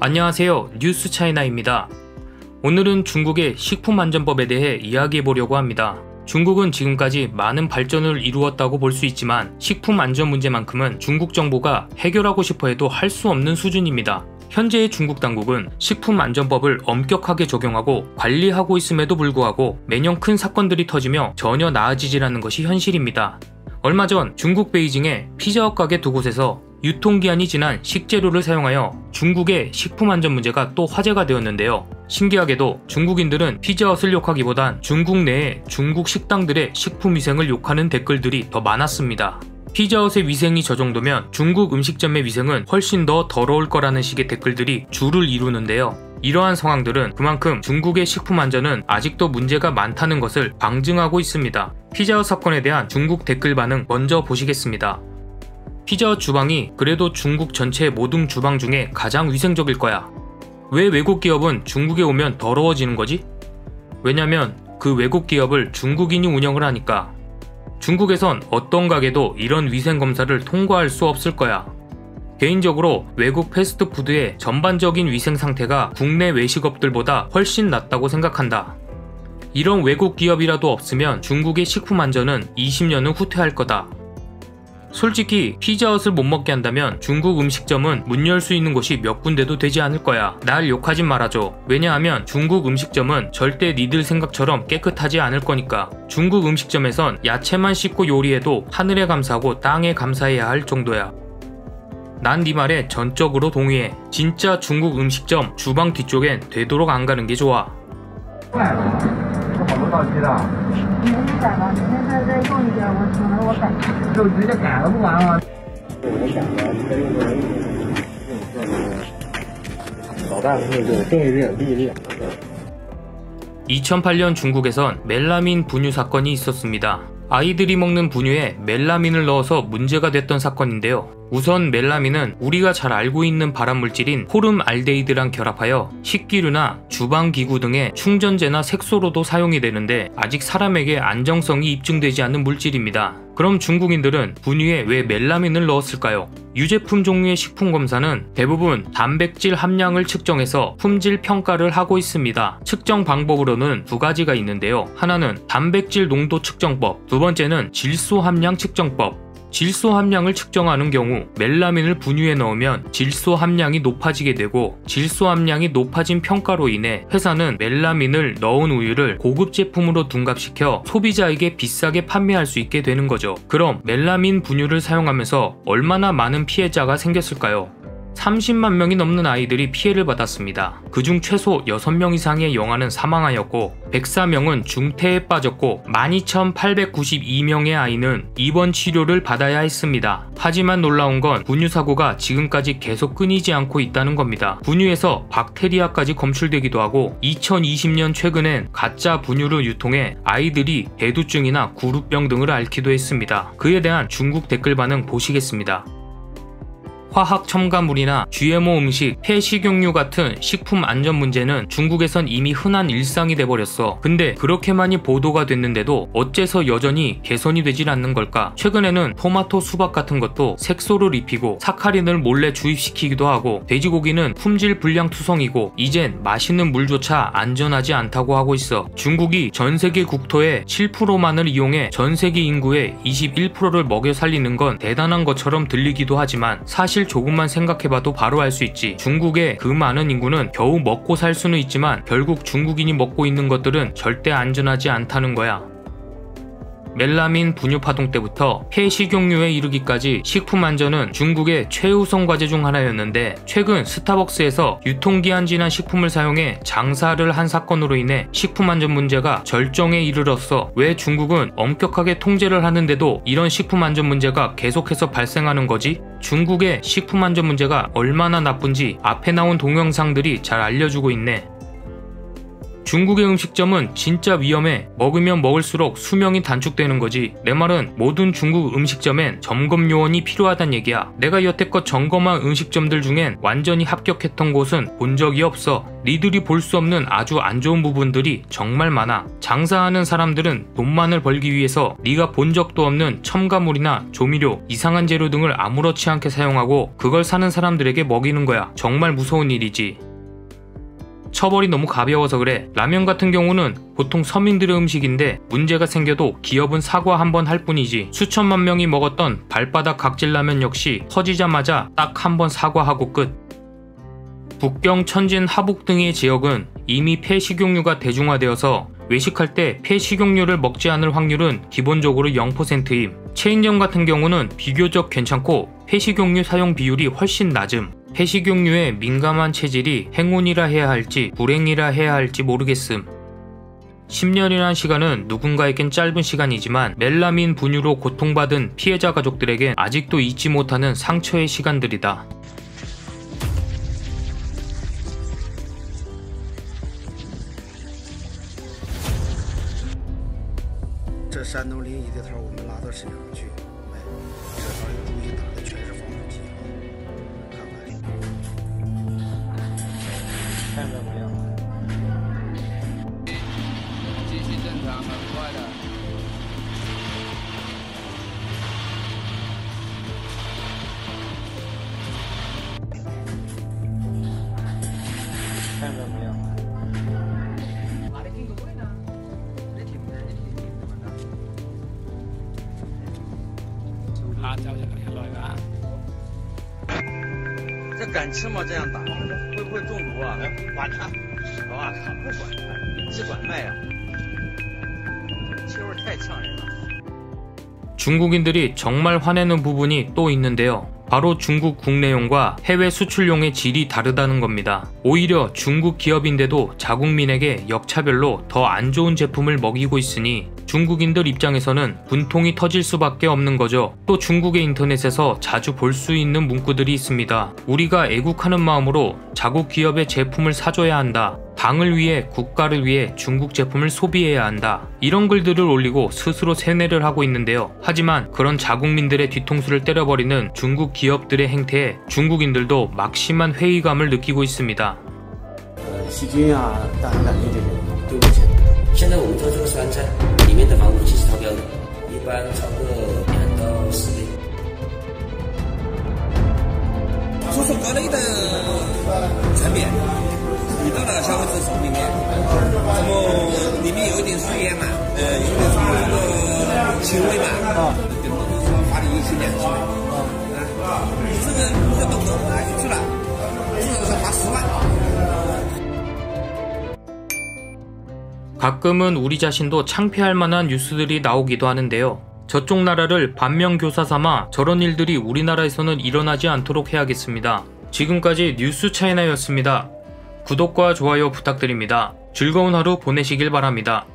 안녕하세요. 뉴스차이나입니다. 오늘은 중국의 식품안전법에 대해 이야기해보려고 합니다. 중국은 지금까지 많은 발전을 이루었다고 볼 수 있지만 식품안전 문제만큼은 중국 정부가 해결하고 싶어 해도 할 수 없는 수준입니다. 현재의 중국 당국은 식품안전법을 엄격하게 적용하고 관리하고 있음에도 불구하고 매년 큰 사건들이 터지며 전혀 나아지질 않는 것이 현실입니다. 얼마 전 중국 베이징의 피자헛 가게 두 곳에서 유통기한이 지난 식재료를 사용하여 중국의 식품안전 문제가 또 화제가 되었는데요. 신기하게도 중국인들은 피자헛을 욕하기보단 중국 내의 중국 식당들의 식품위생을 욕하는 댓글들이 더 많았습니다. 피자헛의 위생이 저 정도면 중국 음식점의 위생은 훨씬 더 더러울 거라는 식의 댓글들이 줄을 이루는데요. 이러한 상황들은 그만큼 중국의 식품안전은 아직도 문제가 많다는 것을 방증하고 있습니다. 피자헛 사건에 대한 중국 댓글 반응 먼저 보시겠습니다. 피자헛 주방이 그래도 중국 전체 모든 주방 중에 가장 위생적일 거야. 왜 외국 기업은 중국에 오면 더러워지는 거지? 왜냐면 그 외국 기업을 중국인이 운영을 하니까. 중국에선 어떤 가게도 이런 위생검사를 통과할 수 없을 거야. 개인적으로 외국 패스트푸드의 전반적인 위생 상태가 국내 외식업들보다 훨씬 낫다고 생각한다. 이런 외국 기업이라도 없으면 중국의 식품 안전은 20년은 후퇴할 거다. 솔직히 피자헛을 못 먹게 한다면 중국 음식점은 문 열 수 있는 곳이 몇 군데도 되지 않을 거야. 날 욕하진 말아줘. 왜냐하면 중국 음식점은 절대 니들 생각처럼 깨끗하지 않을 거니까. 중국 음식점에선 야채만 씻고 요리해도 하늘에 감사하고 땅에 감사해야 할 정도야. 난 네 말에 전적으로 동의해. 진짜 중국 음식점 주방 뒤쪽엔 되도록 안 가는 게 좋아. 到期的。明天改吧，明天再用一点，我省得我改。就直接改了不完了。我改了，这个用的老大是那个动力链、力链。 2008년 중국에선 멜라민 분유 사건이 있었습니다. 아이들이 먹는 분유에 멜라민을 넣어서 문제가 됐던 사건인데요. 우선 멜라민은 우리가 잘 알고 있는 발암물질인 포름알데히드랑 결합하여 식기류나 주방기구 등의 충전재나 색소로도 사용이 되는데 아직 사람에게 안정성이 입증되지 않는 물질입니다. 그럼 중국인들은 분유에 왜 멜라민을 넣었을까요? 유제품 종류의 식품검사는 대부분 단백질 함량을 측정해서 품질 평가를 하고 있습니다. 측정 방법으로는 두 가지가 있는데요. 하나는 단백질 농도 측정법, 두 번째는 질소 함량 측정법. 질소 함량을 측정하는 경우 멜라민을 분유에 넣으면 질소 함량이 높아지게 되고 질소 함량이 높아진 평가로 인해 회사는 멜라민을 넣은 우유를 고급 제품으로 둔갑시켜 소비자에게 비싸게 판매할 수 있게 되는 거죠. 그럼 멜라민 분유를 사용하면서 얼마나 많은 피해자가 생겼을까요? 30만 명이 넘는 아이들이 피해를 받았습니다. 그중 최소 6명 이상의 영아는 사망하였고 104명은 중태에 빠졌고 12,892명의 아이는 입원 치료를 받아야 했습니다. 하지만 놀라운 건 분유 사고가 지금까지 계속 끊이지 않고 있다는 겁니다. 분유에서 박테리아까지 검출되기도 하고 2020년 최근엔 가짜 분유를 유통해 아이들이 배두증이나 구루병 등을 앓기도 했습니다. 그에 대한 중국 댓글 반응 보시겠습니다. 화학 첨가물이나 GMO 음식, 폐식용유 같은 식품 안전 문제는 중국에선 이미 흔한 일상이 돼버렸어. 근데 그렇게 많이 보도가 됐는데도 어째서 여전히 개선이 되질 않는 걸까? 최근에는 토마토, 수박 같은 것도 색소를 입히고 사카린을 몰래 주입시키기도 하고 돼지고기는 품질 불량 투성이고 이젠 마시는 물조차 안전하지 않다고 하고 있어. 중국이 전세계 국토의 7%만을 이용해 전세계 인구의 21%를 먹여 살리는 건 대단한 것처럼 들리기도 하지만 사실 조금만 생각해봐도 바로 알 수 있지. 중국의 그 많은 인구는 겨우 먹고 살 수는 있지만 결국 중국인이 먹고 있는 것들은 절대 안전하지 않다는 거야. 멜라민 분유 파동 때부터 폐식용유에 이르기까지 식품 안전은 중국의 최우선 과제 중 하나였는데 최근 스타벅스에서 유통기한 지난 식품을 사용해 장사를 한 사건으로 인해 식품 안전 문제가 절정에 이르렀어. 왜 중국은 엄격하게 통제를 하는데도 이런 식품 안전 문제가 계속해서 발생하는 거지? 중국의 식품 안전 문제가 얼마나 나쁜지 앞에 나온 동영상들이 잘 알려주고 있네. 중국의 음식점은 진짜 위험해. 먹으면 먹을수록 수명이 단축되는 거지. 내 말은 모든 중국 음식점엔 점검 요원이 필요하단 얘기야. 내가 여태껏 점검한 음식점들 중엔 완전히 합격했던 곳은 본 적이 없어. 니들이 볼 수 없는 아주 안 좋은 부분들이 정말 많아. 장사하는 사람들은 돈만을 벌기 위해서 네가 본 적도 없는 첨가물이나 조미료, 이상한 재료 등을 아무렇지 않게 사용하고 그걸 사는 사람들에게 먹이는 거야. 정말 무서운 일이지. 처벌이 너무 가벼워서 그래. 라면 같은 경우는 보통 서민들의 음식인데 문제가 생겨도 기업은 사과 한 번 할 뿐이지. 수천만 명이 먹었던 발바닥 각질라면 역시 터지자마자 딱 한 번 사과하고 끝. 북경, 천진, 하북 등의 지역은 이미 폐식용유가 대중화되어서 외식할 때 폐식용유를 먹지 않을 확률은 기본적으로 0%임. 체인점 같은 경우는 비교적 괜찮고 폐식용유 사용 비율이 훨씬 낮음. 폐식용유에 민감한 체질이 행운이라 해야 할지 불행이라 해야 할지 모르겠음. 10년이란 시간은 누군가에겐 짧은 시간이지만 멜라민 분유로 고통받은 피해자 가족들에겐 아직도 잊지 못하는 상처의 시간들이다. 这山东临沂的头，我们拉到沈阳去卖，这头有注意打的全是防腐剂，看看，看到没有？继续正常，很快的。看到没有？ 这敢吃吗？这样打会不会中毒啊？管他！我靠，不管他，只管卖呀！气味太呛人了。 중국인들이 정말 화내는 부분이 또 있는데요. 바로 중국 국내용과 해외 수출용의 질이 다르다는 겁니다. 오히려 중국 기업인데도 자국민에게 역차별로 더 안 좋은 제품을 먹이고 있으니 중국인들 입장에서는 분통이 터질 수밖에 없는 거죠. 또 중국의 인터넷에서 자주 볼 수 있는 문구들이 있습니다. 우리가 애국하는 마음으로 자국 기업의 제품을 사줘야 한다. 당을 위해 국가를 위해 중국 제품을 소비해야 한다. 이런 글들을 올리고 스스로 세뇌를 하고 있는데요. 하지만 그런 자국민들의 뒤통수를 때려버리는 중국 기업들의 행태에 중국인들도 막심한 회의감을 느끼고 있습니다. 细菌啊，大肠杆菌这种对不起。现在我们做这个酸菜里面的防腐剂是超标的，一般超过2到4倍。出手高类的产品，你到了消费者手里面，什么里面有一点水烟嘛，有点什么腥味嘛，顶多就是说花你1期2期嘛，你这个不是懂得拿去了，至少是花10万。 가끔은 우리 자신도 창피할 만한 뉴스들이 나오기도 하는데요. 저쪽 나라를 반면교사 삼아 저런 일들이 우리나라에서는 일어나지 않도록 해야겠습니다. 지금까지 뉴스 차이나였습니다. 구독과 좋아요 부탁드립니다. 즐거운 하루 보내시길 바랍니다.